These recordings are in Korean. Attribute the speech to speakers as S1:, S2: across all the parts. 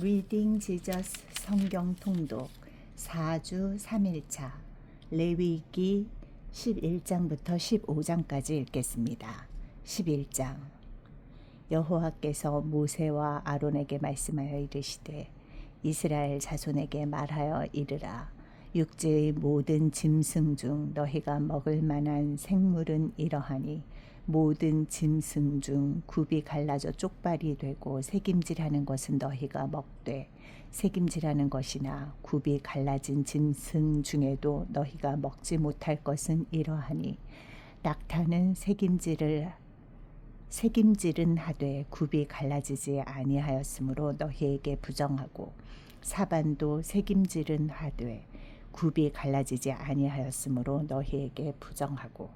S1: 리딩 지저스 성경 통독 4주 3일차 레위기 11장부터 15장까지 읽겠습니다. 11장 여호와께서 모세와 아론에게 말씀하여 이르시되 이스라엘 자손에게 말하여 이르라. 육지의 모든 짐승 중 너희가 먹을 만한 생물은 이러하니 모든 짐승 중 굽이 갈라져 쪽발이 되고 새김질하는 것은 너희가 먹되 새김질하는 것이나 굽이 갈라진 짐승 중에도 너희가 먹지 못할 것은 이러하니 낙타는 새김질은 하되 굽이 갈라지지 아니하였으므로 너희에게 부정하고 사반도 새김질은 하되 굽이 갈라지지 아니하였으므로 너희에게 부정하고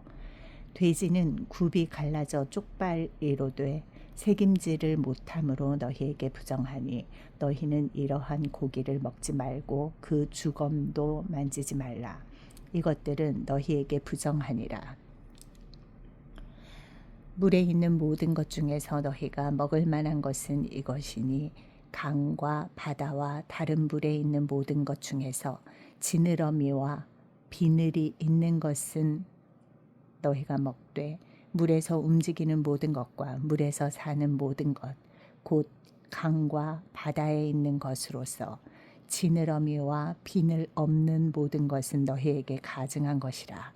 S1: 돼지는 굽이 갈라져 쪽발이로되 새김질을 못함으로 너희에게 부정하니 너희는 이러한 고기를 먹지 말고 그 주검도 만지지 말라. 이것들은 너희에게 부정하니라. 물에 있는 모든 것 중에서 너희가 먹을 만한 것은 이것이니 강과 바다와 다른 물에 있는 모든 것 중에서 지느러미와 비늘이 있는 것은 너희가 먹되 물에서 움직이는 모든 것과 물에서 사는 모든 것 곧 강과 바다에 있는 것으로서 지느러미와 비늘 없는 모든 것은 너희에게 가증한 것이라.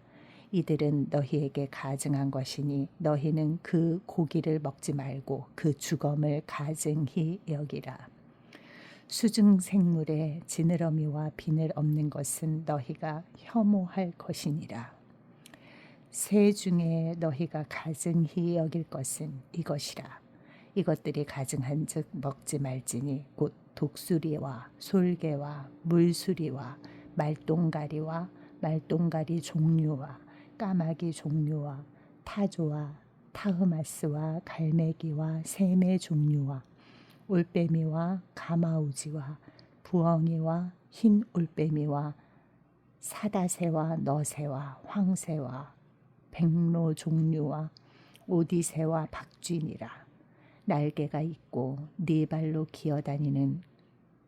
S1: 이들은 너희에게 가증한 것이니 너희는 그 고기를 먹지 말고 그 주검을 가증히 여기라. 수중 생물에 지느러미와 비늘 없는 것은 너희가 혐오할 것이니라. 새 중에 너희가 가증히 여길 것은 이것이라. 이것들이 가증한즉 먹지 말지니 곧 독수리와 솔개와 물수리와 말똥가리와 말똥가리 종류와 까마귀 종류와 타조와 타흐마스와 갈매기와 샘의 종류와 올빼미와 가마우지와 부엉이와 흰 올빼미와 사다새와 너새와 황새와 백로 종류와 오디새와 박쥐니라. 날개가 있고 네 발로 기어다니는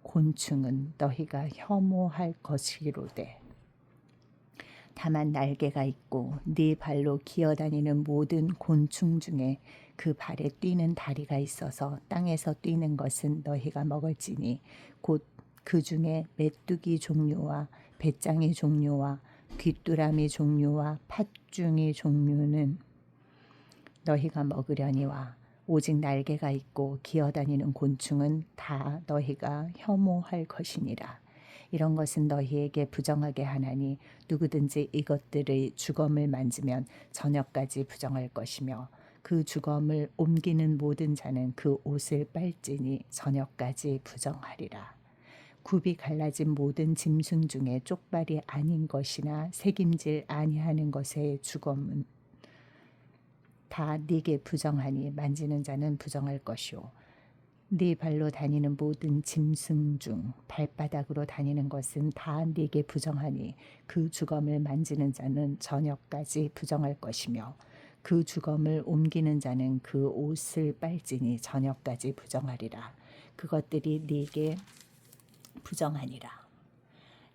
S1: 곤충은 너희가 혐오할 것이로되 다만 날개가 있고 네 발로 기어다니는 모든 곤충 중에 그 발에 뛰는 다리가 있어서 땅에서 뛰는 것은 너희가 먹을지니 곧 그 중에 메뚜기 종류와 배짱이 종류와 귀뚜라미 종류와 팥중이 종류는 너희가 먹으려니와 오직 날개가 있고 기어다니는 곤충은 다 너희가 혐오할 것이니라. 이런 것은 너희에게 부정하게 하나니 누구든지 이것들의 주검을 만지면 저녁까지 부정할 것이며 그 주검을 옮기는 모든 자는 그 옷을 빨지니 저녁까지 부정하리라. 굽이 갈라진 모든 짐승 중에 쪽발이 아닌 것이나 새김질 아니하는 것의 주검은 다 네게 부정하니 만지는 자는 부정할 것이요 네 발로 다니는 모든 짐승 중 발바닥으로 다니는 것은 다 네게 부정하니 그 주검을 만지는 자는 저녁까지 부정할 것이며 그 주검을 옮기는 자는 그 옷을 빨지니 저녁까지 부정하리라. 그것들이 네게 부정하니라.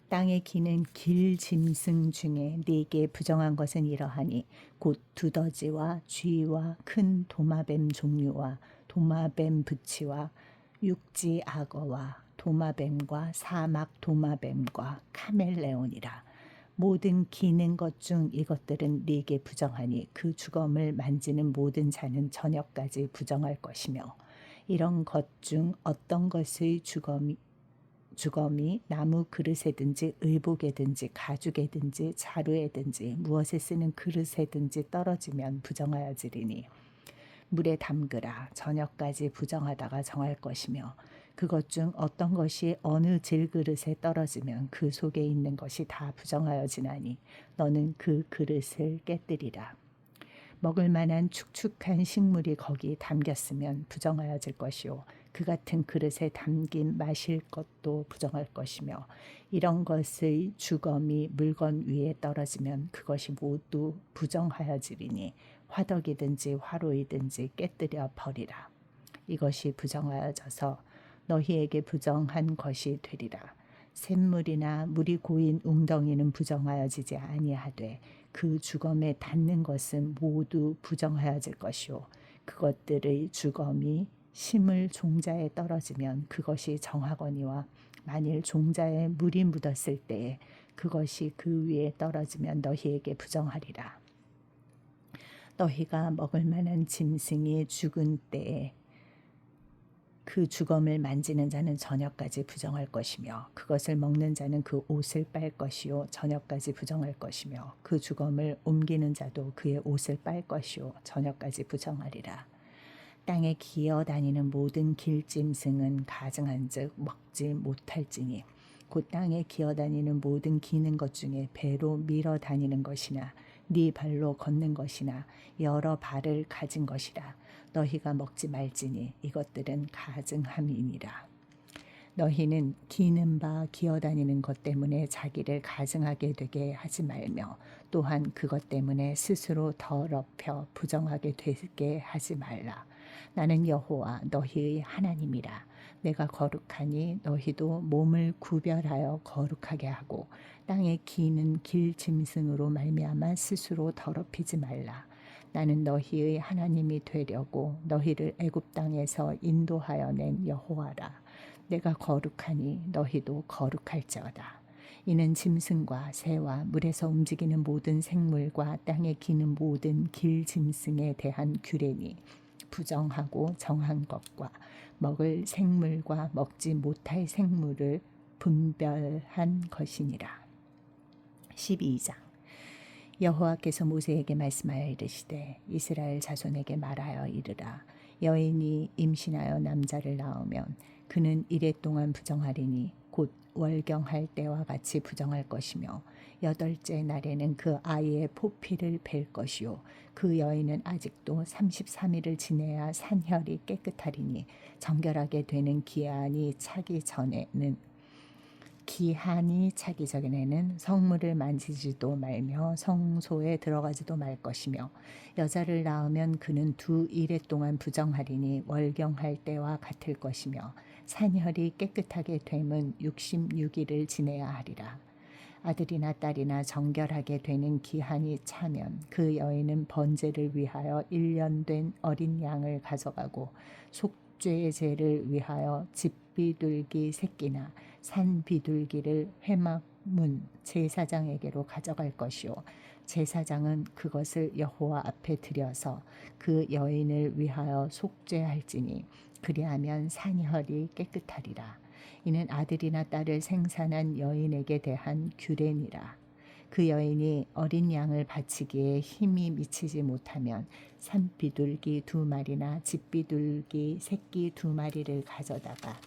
S1: 땅에 기는 길 짐승 중에 네게 부정한 것은 이러하니 곧 두더지와 쥐와 큰 도마뱀 종류와 도마뱀 부치와 육지 악어와 도마뱀과 사막 도마뱀과 카멜레온이라. 모든 기는 것 중 이것들은 네게 부정하니 그 주검을 만지는 모든 자는 저녁까지 부정할 것이며 이런 것 중 어떤 것의 주검이 나무 그릇에든지 의복에든지 가죽에든지 자루에든지 무엇에 쓰는 그릇에든지 떨어지면 부정하여지리니 물에 담그라. 저녁까지 부정하다가 정할 것이며 그것 중 어떤 것이 어느 질그릇에 떨어지면 그 속에 있는 것이 다 부정하여지나니 너는 그 그릇을 깨뜨리라. 먹을 만한 축축한 식물이 거기 담겼으면 부정하여질 것이요 그 같은 그릇에 담긴 마실 것도 부정할 것이며 이런 것의 주검이 물건 위에 떨어지면 그것이 모두 부정하여지리니 화덕이든지 화로이든지 깨뜨려 버리라. 이것이 부정하여져서 너희에게 부정한 것이 되리라. 샘물이나 물이 고인 웅덩이는 부정하여지지 아니하되 그 주검에 닿는 것은 모두 부정하여질 것이요 그것들의 주검이 심을 종자에 떨어지면 그것이 정하거니와 만일 종자에 물이 묻었을 때에 그것이 그 위에 떨어지면 너희에게 부정하리라. 너희가 먹을 만한 짐승이 죽은 때에 그 주검을 만지는 자는 저녁까지 부정할 것이며 그것을 먹는 자는 그 옷을 빨 것이요 저녁까지 부정할 것이며 그 주검을 옮기는 자도 그의 옷을 빨 것이요 저녁까지 부정하리라. 땅에 기어다니는 모든 길짐승은 가증한즉 먹지 못할지니 곧 땅에 기어다니는 모든 기는 것 중에 배로 밀어 다니는 것이나 네 발로 걷는 것이나 여러 발을 가진 것이라. 너희가 먹지 말지니 이것들은 가증함이니라. 너희는 기는 바 기어다니는 것 때문에 자기를 가증하게 되게 하지 말며 또한 그것 때문에 스스로 더럽혀 부정하게 되게 하지 말라. 나는 여호와 너희의 하나님이라. 내가 거룩하니 너희도 몸을 구별하여 거룩하게 하고 땅에 기는 길 짐승으로 말미암아 스스로 더럽히지 말라. 나는 너희의 하나님이 되려고 너희를 애굽 땅에서 인도하여 낸 여호와라. 내가 거룩하니 너희도 거룩할지어다. 이는 짐승과 새와 물에서 움직이는 모든 생물과 땅에 기는 모든 길 짐승에 대한 규례니 부정하고 정한 것과 먹을 생물과 먹지 못할 생물을 분별한 것이니라. 12장. 여호와께서 모세에게 말씀하여 이르시되 이스라엘 자손에게 말하여 이르라. 여인이 임신하여 남자를 낳으면 그는 이레 동안 부정하리니 곧 월경할 때와 같이 부정할 것이며 8째 날에는 그 아이의 포피를 벨 것이요 그 여인은 아직도 33일을 지내야 산혈이 깨끗하리니 정결하게 되는 기한이 차기 전에는 성물을 만지지도 말며 성소에 들어가지도 말 것이며 여자를 낳으면 그는 2일 동안 부정하리니 월경할 때와 같을 것이며 산혈이 깨끗하게 됨은 66일을 지내야 하리라. 아들이나 딸이나 정결하게 되는 기한이 차면 그 여인은 번제를 위하여 1년 된 어린 양을 가져가고 속죄의 제를 위하여 집비둘기 새끼나 산비둘기를 회막문 제사장에게로 가져갈 것이요 제사장은 그것을 여호와 앞에 들여서 그 여인을 위하여 속죄할지니 그리하면 산혈이 깨끗하리라. 이는 아들이나 딸을 생산한 여인에게 대한 규례니라. 그 여인이 어린 양을 바치기에 힘이 미치지 못하면 산비둘기 2마리나 집비둘기 새끼 2마리를 가져다가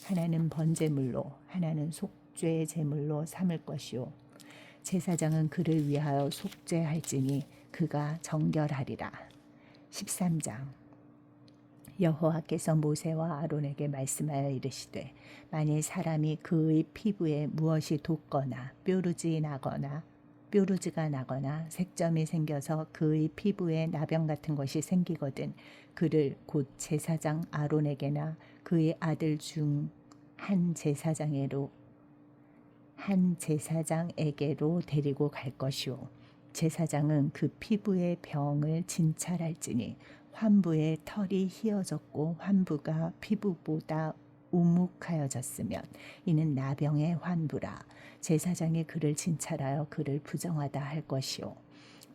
S1: 하나는 번제물로 하나는 속죄 제물로 삼을 것이요 제사장은 그를 위하여 속죄할지니 그가 정결하리라. 13장. 여호와께서 모세와 아론에게 말씀하여 이르시되 만일 사람이 그의 피부에 무엇이 돋거나 뾰루지가 나거나 색점이 생겨서 그의 피부에 나병 같은 것이 생기거든 그를 곧 제사장 아론에게나 그의 아들 중 한 제사장에게로 데리고 갈 것이요 제사장은 그 피부의 병을 진찰할지니 환부의 털이 휘어졌고 환부가 피부보다 우묵하여졌으면 이는 나병의 환부라. 제사장이 그를 진찰하여 그를 부정하다 할 것이요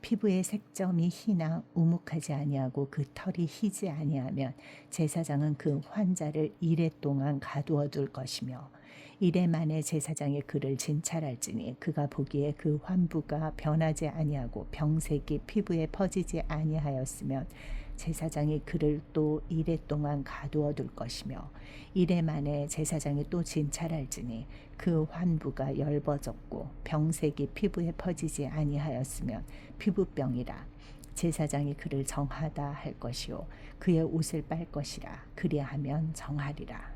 S1: 피부의 색점이 희나 우묵하지 아니하고 그 털이 희지 아니하면 제사장은 그 환자를 이레 동안 가두어 둘 것이며 이레 만에 제사장이 그를 진찰할지니 그가 보기에 그 환부가 변하지 아니하고 병색이 피부에 퍼지지 아니하였으면 제사장이 그를 또 이레 동안 가두어 둘 것이며 이레 만에 제사장이 또 진찰할지니 그 환부가 엷어졌고 병색이 피부에 퍼지지 아니하였으면 피부병이라. 제사장이 그를 정하다 할 것이요 그의 옷을 빨 것이라. 그리하면 정하리라.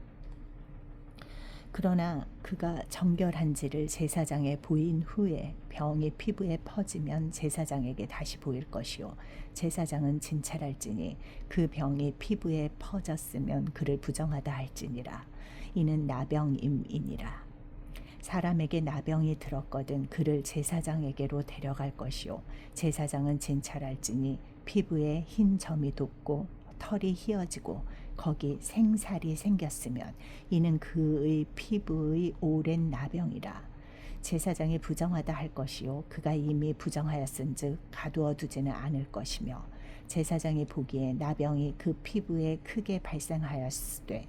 S1: 그러나 그가 정결한지를 제사장에 보인 후에 병이 피부에 퍼지면 제사장에게 다시 보일 것이요 제사장은 진찰할지니 그 병이 피부에 퍼졌으면 그를 부정하다 할지니라. 이는 나병임이니라. 사람에게 나병이 들었거든 그를 제사장에게로 데려갈 것이요 제사장은 진찰할지니 피부에 흰 점이 돋고 털이 휘어지고 거기 생살이 생겼으면 이는 그의 피부의 오랜 나병이라. 제사장이 부정하다 할 것이요 그가 이미 부정하였은즉 가두어 두지는 않을 것이며 제사장이 보기에 나병이 그 피부에 크게 발생하였으되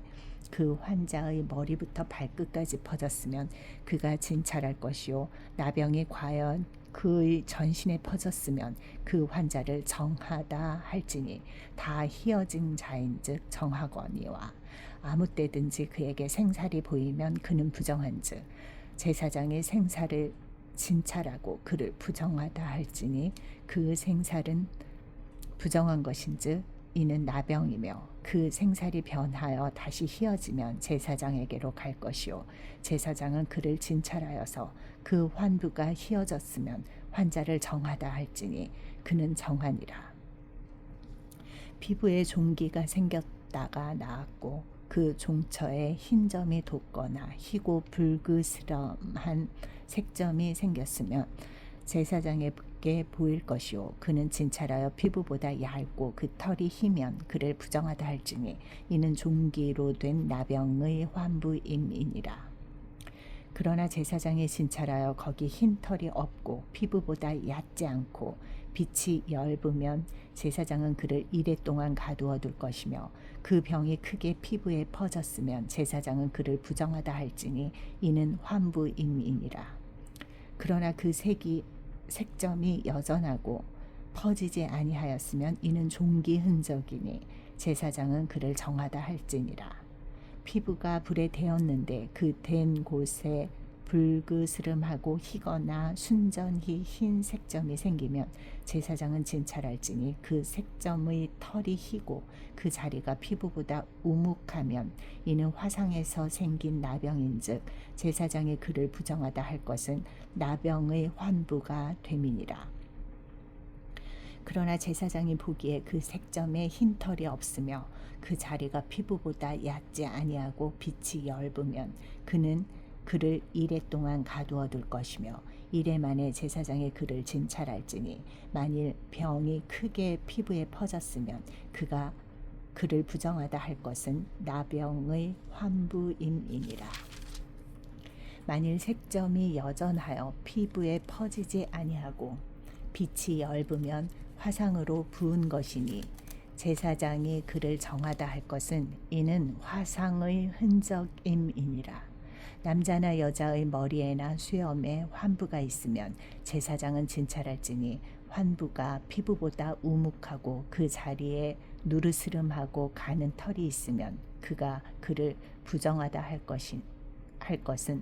S1: 그 환자의 머리부터 발끝까지 퍼졌으면 그가 진찰할 것이요 나병이 과연 그의 전신에 퍼졌으면 그 환자를 정하다 할지니 다 희어진 자인즉 정하거니와 아무 때든지 그에게 생살이 보이면 그는 부정한즉 제사장이 생살을 진찰하고 그를 부정하다 할지니 그 생살은 부정한 것인즉 이는 나병이며 그 생살이 변하여 다시 희어지면 제사장에게로 갈 것이요 제사장은 그를 진찰하여서 그 환부가 희어졌으면 환자를 정하다 할지니 그는 정하니라. 피부에 종기가 생겼다가 나았고 그 종처에 흰 점이 돋거나 희고 붉으스름한 색점이 생겼으면 제사장에게 보일 것이요 그는 진찰하여 피부보다 얇고 그 털이 희면 그를 부정하다 할지니 이는 종기로 된 나병의 환부임이니라. 그러나 제사장이 진찰하여 거기 흰 털이 없고 피부보다 얕지 않고 빛이 엷으면 제사장은 그를 이레 동안 가두어 둘 것이며 그 병이 크게 피부에 퍼졌으면 제사장은 그를 부정하다 할지니 이는 환부임이니라. 그러나 그 색점이 여전하고 퍼지지 아니하였으면 이는 종기 흔적이니 제사장은 그를 정하다 할지니라. 피부가 불에 데었는데 그 댄 곳에 붉으스름하고 희거나 순전히 흰 색점이 생기면 제사장은 진찰할지니 그 색점의 털이 희고 그 자리가 피부보다 우묵하면 이는 화상에서 생긴 나병인즉 제사장이 그를 부정하다 할 것은 나병의 환부가 됨이니라. 그러나 제사장이 보기에 그 색점에 흰 털이 없으며 그 자리가 피부보다 얕지 아니하고 빛이 엷으면 그는 그를 이레 동안 가두어 둘 것이며 이레 만에 제사장이 그를 진찰할지니 만일 병이 크게 피부에 퍼졌으면 그가 그를 부정하다 할 것은 나병의 환부임이니라. 만일 색점이 여전하여 피부에 퍼지지 아니하고 빛이 엷으면 화상으로 부은 것이니 제사장이 그를 정하다 할 것은 이는 화상의 흔적임이니라. 남자나 여자의 머리에나 수염에 환부가 있으면 제사장은 진찰할지니 환부가 피부보다 우묵하고 그 자리에 누르스름하고 가는 털이 있으면 그가 그를 부정하다 할 것은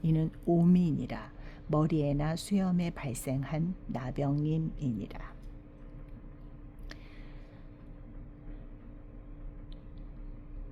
S1: 이는 오미니라. 머리에나 수염에 발생한 나병임이니라.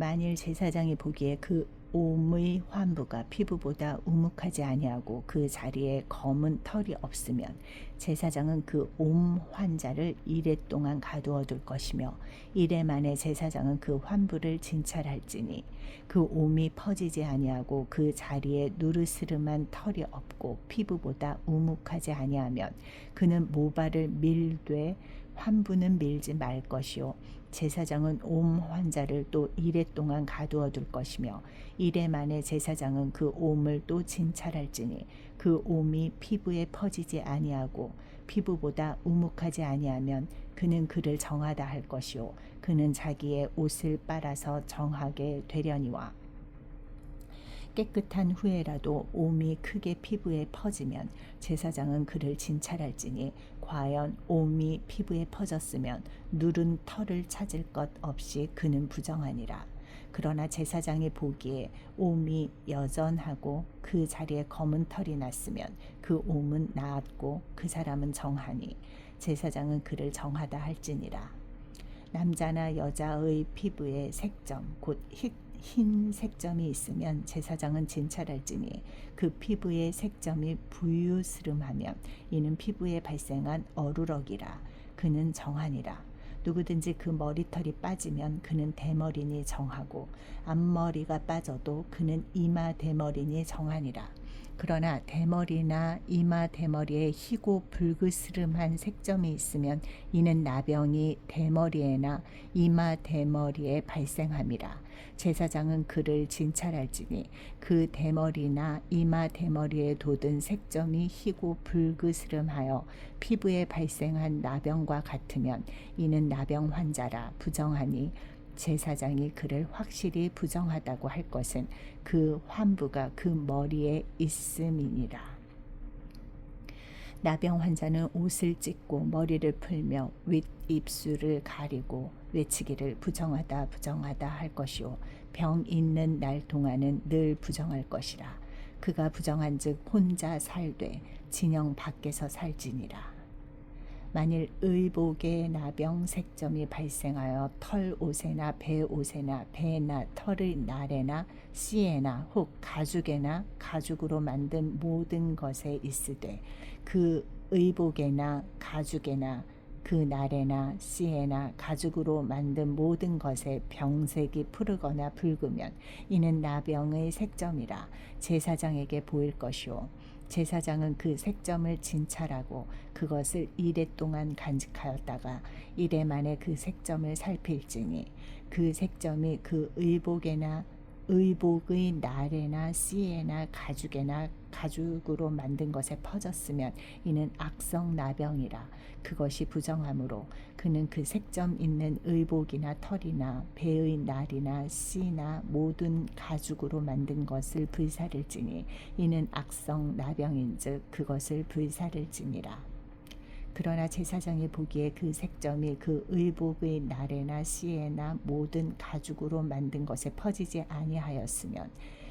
S1: 만일 제사장이 보기에 그 옴의 환부가 피부보다 우묵하지 아니하고 그 자리에 검은 털이 없으면 제사장은 그 옴 환자를 이레 동안 가두어 둘 것이며 이레 만에 제사장은 그 환부를 진찰할지니 그 옴이 퍼지지 아니하고 그 자리에 누르스름한 털이 없고 피부보다 우묵하지 아니하면 그는 모발을 밀되 환부는 밀지 말 것이요 제사장은 옴 환자를 또 이레 동안 가두어 둘 것이며 이레 만에 제사장은 그 옴을 또 진찰할지니 그 옴이 피부에 퍼지지 아니하고 피부보다 우묵하지 아니하면 그는 그를 정하다 할 것이요 그는 자기의 옷을 빨아서 정하게 되려니와 깨끗한 후에라도 옴이 크게 피부에 퍼지면 제사장은 그를 진찰할지니 과연 옴이 피부에 퍼졌으면 누른 털을 찾을 것 없이 그는 부정하니라. 그러나 제사장이 보기에 옴이 여전하고 그 자리에 검은 털이 났으면 그 옴은 나았고 그 사람은 정하니 제사장은 그를 정하다 할지니라. 남자나 여자의 피부에 색점 곧 흰 색점이 있으면 제사장은 진찰할지니 그 피부의 색점이 부유스름하면 이는 피부에 발생한 어루럭이라. 그는 정하니라. 누구든지 그 머리털이 빠지면 그는 대머리니 정하고 앞머리가 빠져도 그는 이마 대머리니 정하니라. 그러나 대머리나 이마 대머리에 희고 붉으스름한 색점이 있으면 이는 나병이 대머리에나 이마 대머리에 발생함이라. 제사장은 그를 진찰할지니 그 대머리나 이마 대머리에 돋은 색점이 희고 붉으스름하여 피부에 발생한 나병과 같으면 이는 나병 환자라. 부정하니 제사장이 그를 확실히 부정하다고 할 것은 그 환부가 그 머리에 있음이니라. 나병 환자는 옷을 찢고 머리를 풀며 윗입술을 가리고 외치기를 부정하다 부정하다 할 것이요 병 있는 날 동안은 늘 부정할 것이라. 그가 부정한즉 혼자 살되 진영 밖에서 살지니라. 만일 의복에 나병 색점이 발생하여 털옷에나 배옷에나 배나 털의 날에나 씨에나 혹 가죽에나 가죽으로 만든 모든 것에 있으되 그 의복에나 가죽에나 그 날에나 씨에나 가죽으로 만든 모든 것에 병색이 푸르거나 붉으면 이는 나병의 색점이라. 제사장에게 보일 것이요 제사장은 그 색점을 진찰하고 그것을 이레 동안 간직하였다가 이레 만에 그 색점을 살필지니 그 색점이 그 의복의 날에나 씨에나 가죽에나 가죽으로 만든 것에 퍼졌으면 이는 악성 나병이라. 그것이 부정하므로 그는 그 색점 있는 의복이나 털이나 배의 날이나 씨나 모든 가죽으로 만든 것을 불사를지니 이는 악성 나병인즉 그것을 불사를지니라. 그러나 제사장이 보기에 그 색점이 그 의복의 날에나 씨에나 모든 가죽으로 만든 것에 퍼지지 아니하였으면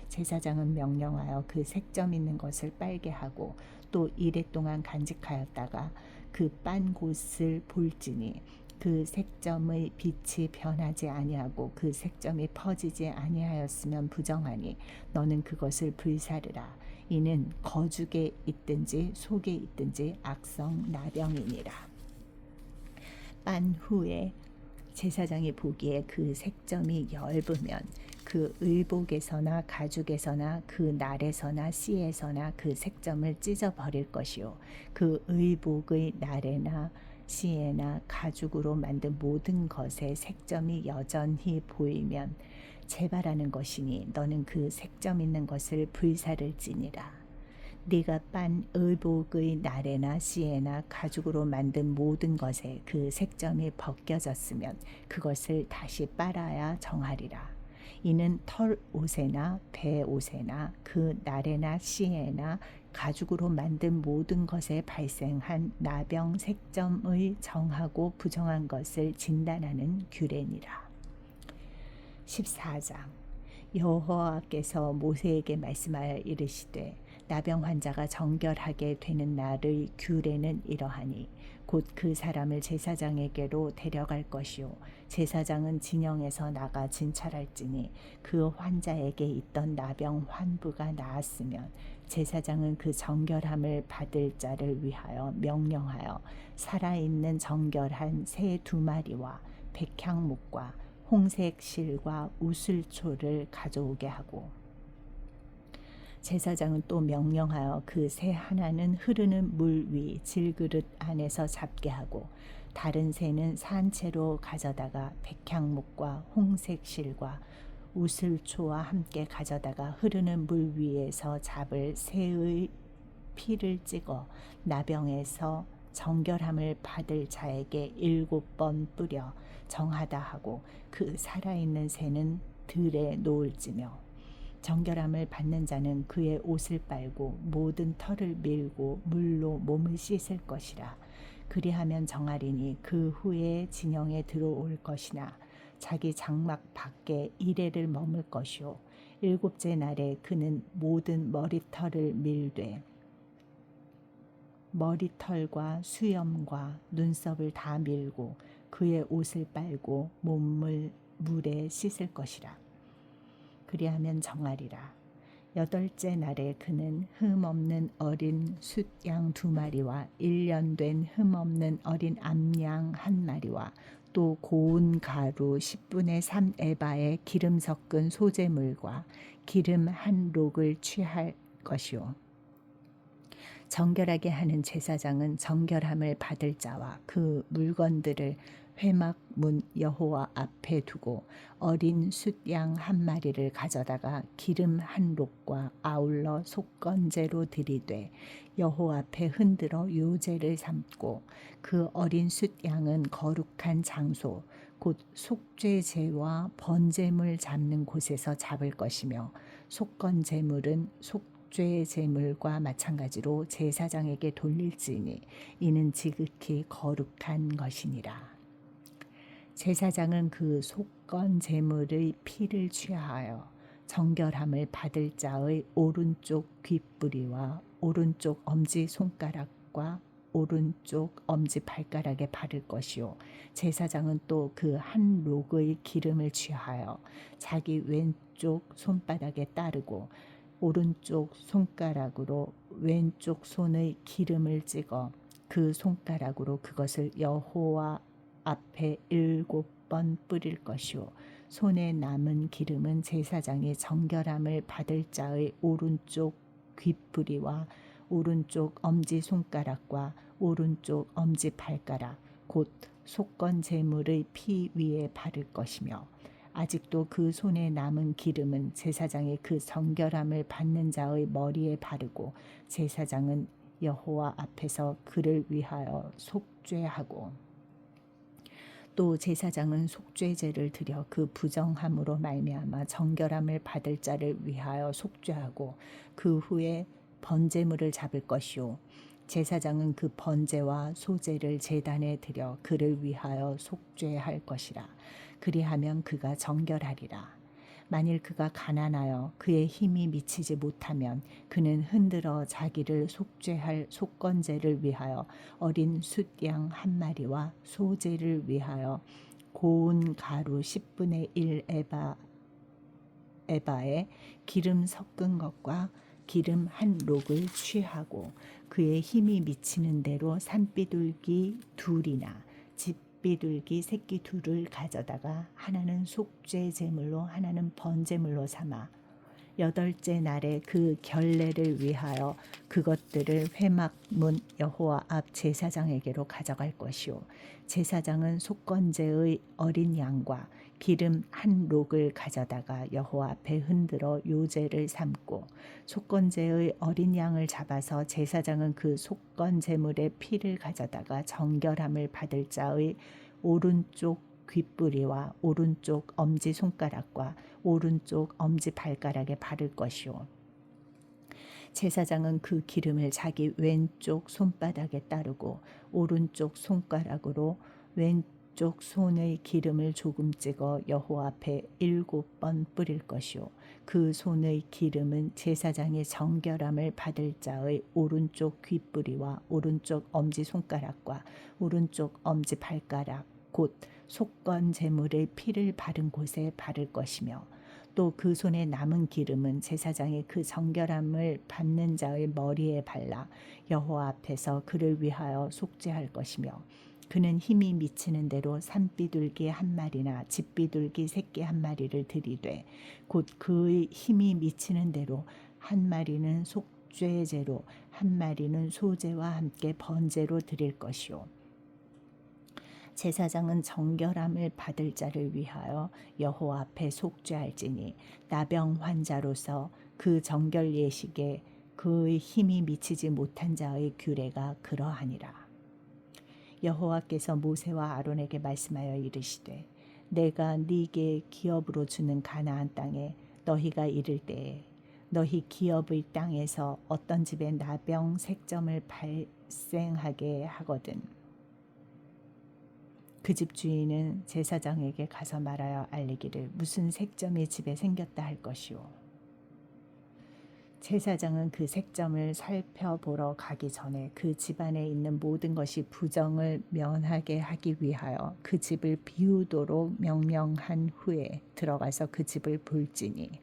S1: 제사장은 명령하여 그 색점 있는 것을 빨게 하고 또 이레 동안 간직하였다가 그 빤 곳을 볼지니 그 색점의 빛이 변하지 아니하고 그 색점이 퍼지지 아니하였으면 부정하니 너는 그것을 불사르라. 이는 거죽에 있든지 속에 있든지 악성 나병이니라. 빤 후에 제사장이 보기에 그 색점이 엷으면 그 의복에서나 가죽에서나 그 날에서나 씨에서나 그 색점을 찢어버릴 것이요 그 의복의 날에나 씨에나 가죽으로 만든 모든 것에 색점이 여전히 보이면 재발하는 것이니 너는 그 색점 있는 것을 불사를지니라. 네가 빤 의복의 날에나 씨에나 가죽으로 만든 모든 것에 그 색점이 벗겨졌으면 그것을 다시 빨아야 정하리라. 이는 털옷에나 배옷에나 그 날에나 씨에나 가죽으로 만든 모든 것에 발생한 나병 색점의 정하고 부정한 것을 진단하는 규례니라. 14장. 여호와께서 모세에게 말씀하여 이르시되 나병 환자가 정결하게 되는 날의 규례는 이러하니 곧 그 사람을 제사장에게로 데려갈 것이요 제사장은 진영에서 나가 진찰할지니 그 환자에게 있던 나병 환부가 나았으면 제사장은 그 정결함을 받을 자를 위하여 명령하여 살아있는 정결한 새 2마리와 백향목과 홍색 실과 우슬초를 가져오게 하고 제사장은 또 명령하여 그 새 하나는 흐르는 물 위 질그릇 안에서 잡게 하고 다른 새는 산채로 가져다가 백향목과 홍색 실과 우슬초와 함께 가져다가 흐르는 물 위에서 잡을 새의 피를 찍어 나병에서 정결함을 받을 자에게 7번 뿌려 정하다 하고 그 살아있는 새는 들에 놓을지며 정결함을 받는 자는 그의 옷을 빨고 모든 털을 밀고 물로 몸을 씻을 것이라. 그리하면 정하리니 그 후에 진영에 들어올 것이나 자기 장막 밖에 이레를 머물 것이요 7째 날에 그는 모든 머리털을 밀되 머리털과 수염과 눈썹을 다 밀고 그의 옷을 빨고 몸을 물에 씻을 것이라. 그리하면 정하리라. 여덟째 날에 그는 흠없는 어린 숫양 2마리와 1년 된 흠없는 어린 암양 1마리와 또 고운 가루 10분의 3 에바의 기름 섞은 소재물과 기름 1록을 취할 것이요. 정결하게 하는 제사장은 정결함을 받을 자와 그 물건들을 회막 문 여호와 앞에 두고 어린 숫양 1마리를 가져다가 기름 1록과 아울러 속건제로 드리되 여호와 앞에 흔들어 요제를 삼고 그 어린 숫양은 거룩한 장소 곧 속죄제와 번제물 잡는 곳에서 잡을 것이며 속건제물은 속죄 제물과 마찬가지로 제사장에게 돌릴지니 이는 지극히 거룩한 것이니라. 제사장은 그 속건 제물의 피를 취하여 정결함을 받을 자의 오른쪽 귓뿌리와 오른쪽 엄지 손가락과 오른쪽 엄지 발가락에 바를 것이요. 제사장은 또 그 1록의 기름을 취하여 자기 왼쪽 손바닥에 따르고 오른쪽 손가락으로 왼쪽 손의 기름을 찍어 그 손가락으로 그것을 여호와 앞에 7번 뿌릴 것이요. 손에 남은 기름은 제사장이 정결함을 받을 자의 오른쪽 귓뿌리와 오른쪽 엄지손가락과 오른쪽 엄지발가락 곧 속건 제물의 피 위에 바를 것이며 아직도 그 손에 남은 기름은 제사장이 그 정결함을 받는 자의 머리에 바르고 제사장은 여호와 앞에서 그를 위하여 속죄하고 또 제사장은 속죄제를 드려 그 부정함으로 말미암아 정결함을 받을 자를 위하여 속죄하고 그 후에 번제물을 잡을 것이요 제사장은 그 번제와 소제를 제단에 드려 그를 위하여 속죄할 것이라. 그리하면 그가 정결하리라. 만일 그가 가난하여 그의 힘이 미치지 못하면 그는 흔들어 자기를 속죄할 속건제를 위하여 어린 숫양 1마리와 소제를 위하여 고운 가루 10분의 1 에바에 기름 섞은 것과 기름 1록을 취하고 그의 힘이 미치는 대로 산비둘기 2이나 집비둘기 새끼 2를 가져다가 하나는 속죄 제물로 하나는 번제물로 삼아 여덟째 날에 그 결례를 위하여 그것들을 회막 문 여호와 앞 제사장에게로 가져갈 것이요 제사장은 속건제의 어린 양과 기름 1록을 가져다가 여호와 앞에 흔들어 요제를 삼고 속건제의 어린 양을 잡아서 제사장은 그 속건 제물의 피를 가져다가 정결함을 받을 자의 오른쪽 귓뿌리와 오른쪽 엄지손가락과 오른쪽 엄지발가락에 바를 것이요 제사장은 그 기름을 자기 왼쪽 손바닥에 따르고 오른쪽 손가락으로 왼쪽 손의 기름을 조금 찍어 여호와 앞에 7번 뿌릴 것이요 그 손의 기름은 제사장의 정결함을 받을 자의 오른쪽 귓뿌리와 오른쪽 엄지손가락과 오른쪽 엄지발가락 곧 속건 제물의 피를 바른 곳에 바를 것이며 또 그 손에 남은 기름은 제사장이 그 정결함을 받는 자의 머리에 발라 여호와 앞에서 그를 위하여 속죄할 것이며 그는 힘이 미치는 대로 산비둘기 1마리나 집비둘기 새끼 1마리를 드리되 곧 그의 힘이 미치는 대로 1마리는 속죄제로 1마리는 소제와 함께 번제로 드릴 것이요 제사장은 정결함을 받을 자를 위하여 여호와 앞에 속죄할지니 나병 환자로서 그 정결 예식에 그의 힘이 미치지 못한 자의 규례가 그러하니라. 여호와께서 모세와 아론에게 말씀하여 이르시되 내가 네게 기업으로 주는 가나안 땅에 너희가 이를 때에 너희 기업의 땅에서 어떤 집에 나병 색점을 발생하게 하거든 그 집 주인은 제사장에게 가서 말하여 알리기를 무슨 색점이 집에 생겼다 할 것이요 제사장은 그 색점을 살펴보러 가기 전에 그 집안에 있는 모든 것이 부정을 면하게 하기 위하여 그 집을 비우도록 명령한 후에 들어가서 그 집을 볼지니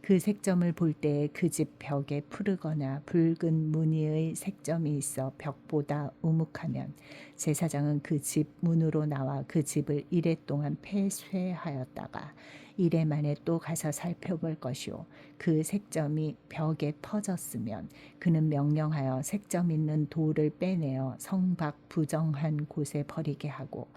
S1: 그 색점을 볼 때에 그 집 벽에 푸르거나 붉은 무늬의 색점이 있어 벽보다 우묵하면 제사장은 그 집 문으로 나와 그 집을 이레 동안 폐쇄하였다가 이레 만에 또 가서 살펴볼 것이요 그 색점이 벽에 퍼졌으면 그는 명령하여 색점 있는 돌을 빼내어 성 밖 부정한 곳에 버리게 하고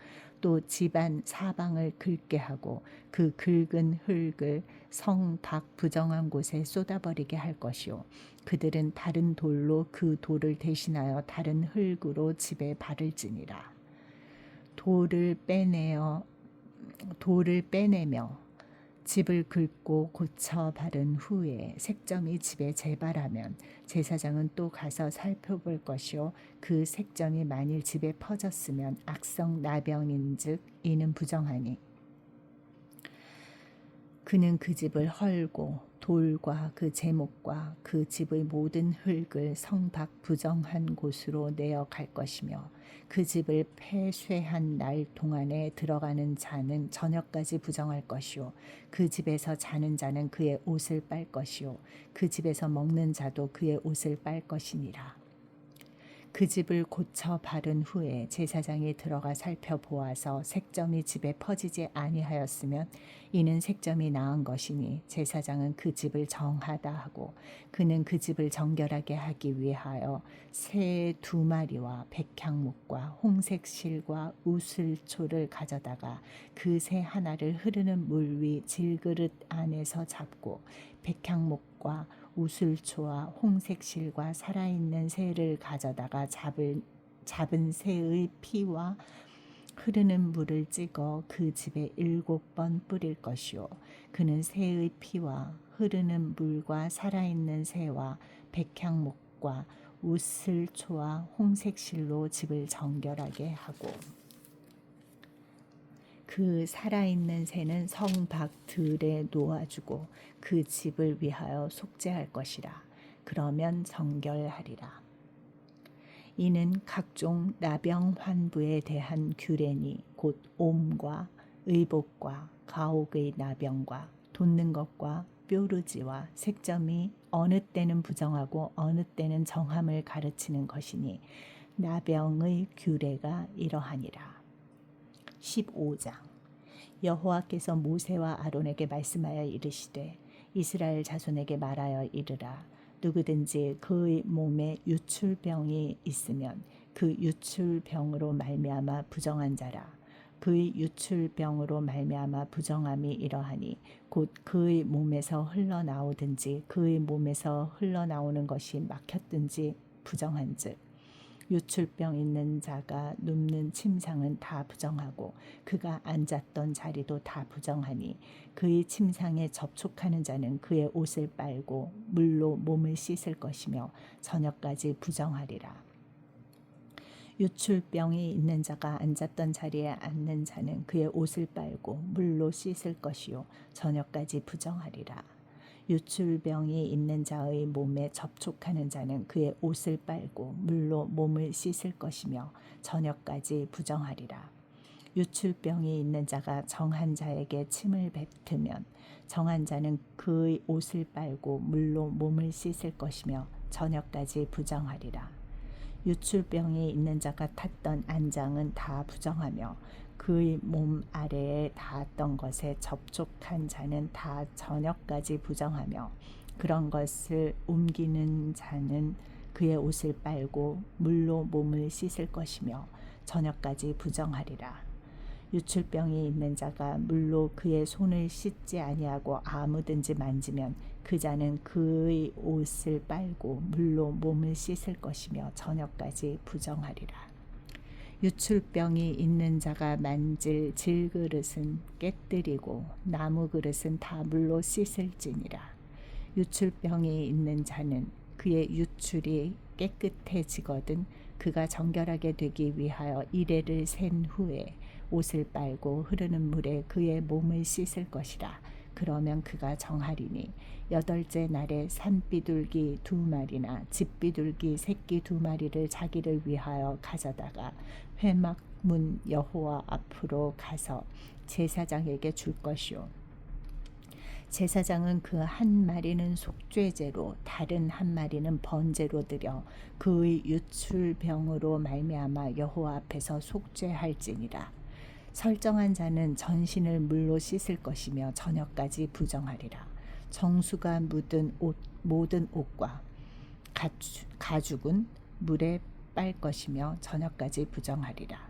S1: 또 집안 사방을 긁게 하고 그 긁은 흙을 성 밖 부정한 곳에 쏟아버리게 할 것이요 그들은 다른 돌로 그 돌을 대신하여 다른 흙으로 집에 바를지니라. 돌을 빼내며 집을 긁고 고쳐 바른 후에 색점이 집에 재발하면 제사장은 또 가서 살펴볼 것이요 그 색점이 만일 집에 퍼졌으면 악성 나병인즉 이는 부정하니 그는 그 집을 헐고 돌과 그 제목과 그 집의 모든 흙을 성 밖 부정한 곳으로 내어 갈 것이며 그 집을 폐쇄한 날 동안에 들어가는 자는 저녁까지 부정할 것이요 그 집에서 자는 자는 그의 옷을 빨 것이요 그 집에서 먹는 자도 그의 옷을 빨 것이니라. 그 집을 고쳐 바른 후에 제사장이 들어가 살펴보아서 색점이 집에 퍼지지 아니하였으면 이는 색점이 나은 것이니 제사장은 그 집을 정하다 하고 그는 그 집을 정결하게 하기 위하여 새 2마리와 백향목과 홍색 실과 우슬초를 가져다가 그 새 하나를 흐르는 물 위 질그릇 안에서 잡고 백향목과 우슬초와 홍색 실과 살아있는 새를 가져다가 잡은 새의 피와 흐르는 물을 찍어 그 집에 7번 뿌릴 것이요 그는 새의 피와 흐르는 물과 살아있는 새와 백향목과 우슬초와 홍색 실로 집을 정결하게 하고 그 살아있는 새는 성 밖 들에 놓아주고 그 집을 위하여 속죄할 것이라. 그러면 정결하리라. 이는 각종 나병 환부에 대한 규례니 곧 옴과 의복과 가옥의 나병과 돋는 것과 뾰루지와 색점이 어느 때는 부정하고 어느 때는 정함을 가르치는 것이니 나병의 규례가 이러하니라. 15장 여호와께서 모세와 아론에게 말씀하여 이르시되 이스라엘 자손에게 말하여 이르라. 누구든지 그의 몸에 유출병이 있으면 그 유출병으로 말미암아 부정한 자라. 그의 유출병으로 말미암아 부정함이 이러하니 곧 그의 몸에서 흘러나오든지 그의 몸에서 흘러나오는 것이 막혔든지 부정한즉 유출병 있는 자가 눕는 침상은 다 부정하고 그가 앉았던 자리도 다 부정하니 그의 침상에 접촉하는 자는 그의 옷을 빨고 물로 몸을 씻을 것이며 저녁까지 부정하리라. 유출병이 있는 자가 앉았던 자리에 앉는 자는 그의 옷을 빨고 물로 씻을 것이요 저녁까지 부정하리라. 유출병이 있는 자의 몸에 접촉하는 자는 그의 옷을 빨고 물로 몸을 씻을 것이며 저녁까지 부정하리라. 유출병이 있는 자가 정한 자에게 침을 뱉으면 정한 자는 그의 옷을 빨고 물로 몸을 씻을 것이며 저녁까지 부정하리라. 유출병이 있는 자가 탔던 안장은 다 부정하며 그의 몸 아래에 닿았던 것에 접촉한 자는 다 저녁까지 부정하며 그런 것을 옮기는 자는 그의 옷을 빨고 물로 몸을 씻을 것이며 저녁까지 부정하리라. 유출병이 있는 자가 물로 그의 손을 씻지 아니하고 아무든지 만지면 그 자는 그의 옷을 빨고 물로 몸을 씻을 것이며 저녁까지 부정하리라. 유출병이 있는 자가 만질 질그릇은 깨뜨리고 나무 그릇은 다 물로 씻을지니라. 유출병이 있는 자는 그의 유출이 깨끗해지거든 그가 정결하게 되기 위하여 이레를 센 후에 옷을 빨고 흐르는 물에 그의 몸을 씻을 것이라. 그러면 그가 정하리니 8째 날에 산비둘기 2마리나 집비둘기 새끼 2마리를 자기를 위하여 가져다가 회막문 여호와 앞으로 가서 제사장에게 줄 것이요 제사장은 그 한 마리는 속죄제로 다른 한 마리는 번제로 드려 그의 유출병으로 말미암아 여호와 앞에서 속죄할지니라. 설정한 자는 전신을 물로 씻을 것이며 저녁까지 부정하리라. 정수가 묻은 옷 모든 옷과 가죽은 물에 빨 것이며 저녁까지 부정하리라.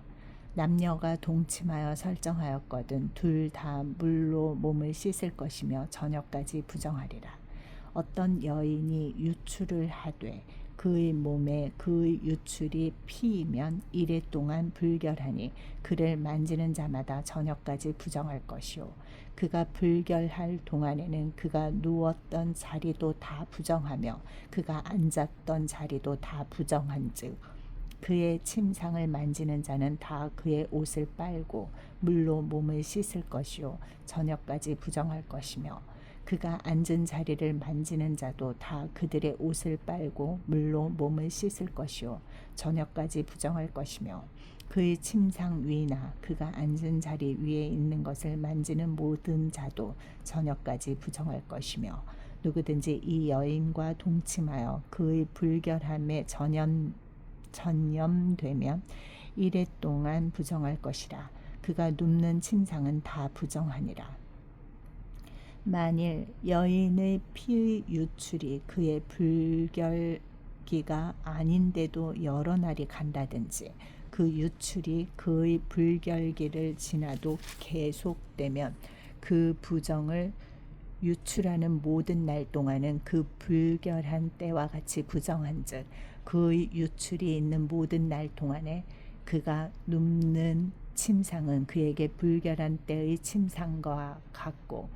S1: 남녀가 동침하여 설정하였거든 둘 다 물로 몸을 씻을 것이며 저녁까지 부정하리라. 어떤 여인이 유출을 하되 그의 몸에 그의 유출이 피이면 이래 동안 불결하니 그를 만지는 자마다 저녁까지 부정할 것이요 그가 불결할 동안에는 그가 누웠던 자리도 다 부정하며 그가 앉았던 자리도 다 부정한즉 그의 침상을 만지는 자는 다 그의 옷을 빨고 물로 몸을 씻을 것이요 저녁까지 부정할 것이며 그가 앉은 자리를 만지는 자도 다 그들의 옷을 빨고 물로 몸을 씻을 것이요 저녁까지 부정할 것이며 그의 침상 위나 그가 앉은 자리 위에 있는 것을 만지는 모든 자도 저녁까지 부정할 것이며 누구든지 이 여인과 동침하여 그의 불결함에 전염되면 이래 동안 부정할 것이라. 그가 눕는 침상은 다 부정하니라. 만일 여인의 피의 유출이 그의 불결기가 아닌데도 여러 날이 간다든지 그 유출이 그의 불결기를 지나도 계속되면 그 부정을 유출하는 모든 날 동안은 그 불결한 때와 같이 부정한즉 그의 유출이 있는 모든 날 동안에 그가 눕는 침상은 그에게 불결한 때의 침상과 같고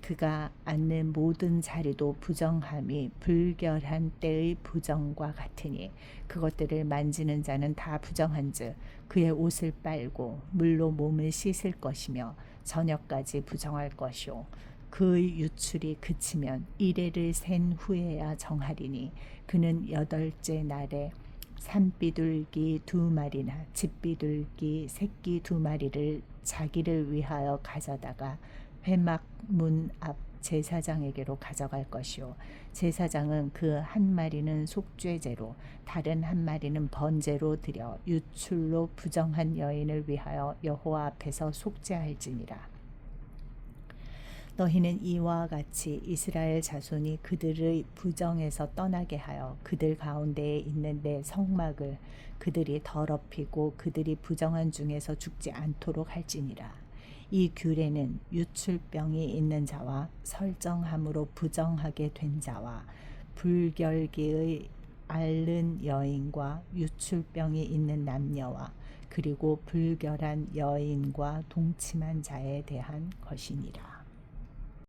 S1: 그가 앉는 모든 자리도 부정함이 불결한 때의 부정과 같으니 그것들을 만지는 자는 다 부정한즉 그의 옷을 빨고 물로 몸을 씻을 것이며 저녁까지 부정할 것이요 그의 유출이 그치면 이레를 센 후에야 정하리니 그는 8째 날에 산비둘기 2마리나 집비둘기 새끼 2마리를 자기를 위하여 가져다가 회막 문 앞 제사장에게로 가져갈 것이요 제사장은 그 한 마리는 속죄제로 다른 한 마리는 번제로 드려 유출로 부정한 여인을 위하여 여호와 앞에서 속죄할지니라. 너희는 이와 같이 이스라엘 자손이 그들의 부정에서 떠나게 하여 그들 가운데에 있는 내 성막을 그들이 더럽히고 그들이 부정한 중에서 죽지 않도록 할지니라. 이 규례는 유출병이 있는 자와 설정함으로 부정하게 된 자와 불결기의 앓는 여인과 유출병이 있는 남녀와 그리고 불결한 여인과 동침한 자에 대한 것이니라.